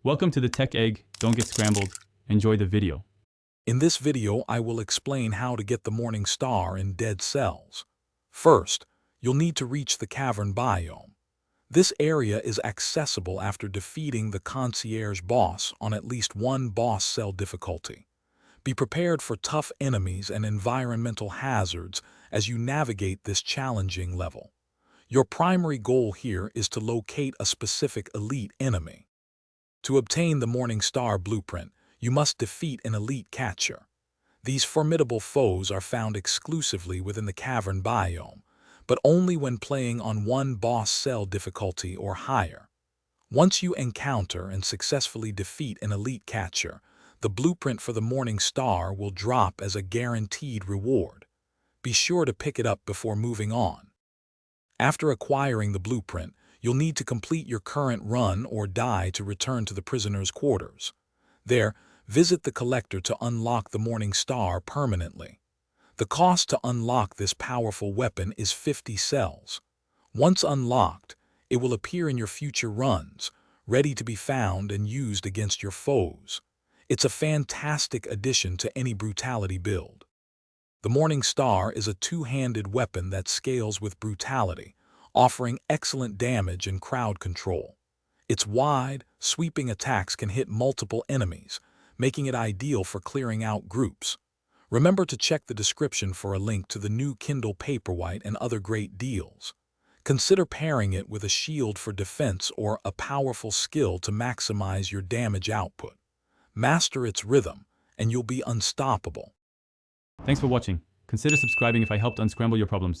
Welcome to the Tech Egg. Don't get scrambled. Enjoy the video. In this video, I will explain how to get the Morning Star in dead cells. First, you'll need to reach the cavern biome. This area is accessible after defeating the concierge boss on at least one boss cell difficulty. Be prepared for tough enemies and environmental hazards as you navigate this challenging level. Your primary goal here is to locate a specific elite enemy. To obtain the Morning Star blueprint, you must defeat an elite catcher. These formidable foes are found exclusively within the cavern biome, but only when playing on one boss cell difficulty or higher. Once you encounter and successfully defeat an elite catcher, the blueprint for the Morning Star will drop as a guaranteed reward. Be sure to pick it up before moving on. After acquiring the blueprint, you'll need to complete your current run or die to return to the prisoner's quarters. There, visit the collector to unlock the Morning Star permanently. The cost to unlock this powerful weapon is 50 cells. Once unlocked, it will appear in your future runs, ready to be found and used against your foes. It's a fantastic addition to any brutality build. The Morning Star is a two-handed weapon that scales with brutality, offering excellent damage and crowd control. Its wide, sweeping attacks can hit multiple enemies, making it ideal for clearing out groups. Remember to check the description for a link to the new Kindle Paperwhite and other great deals. Consider pairing it with a shield for defense or a powerful skill to maximize your damage output. Master its rhythm, and you'll be unstoppable. Thanks for watching. Consider subscribing if I helped unscramble your problems.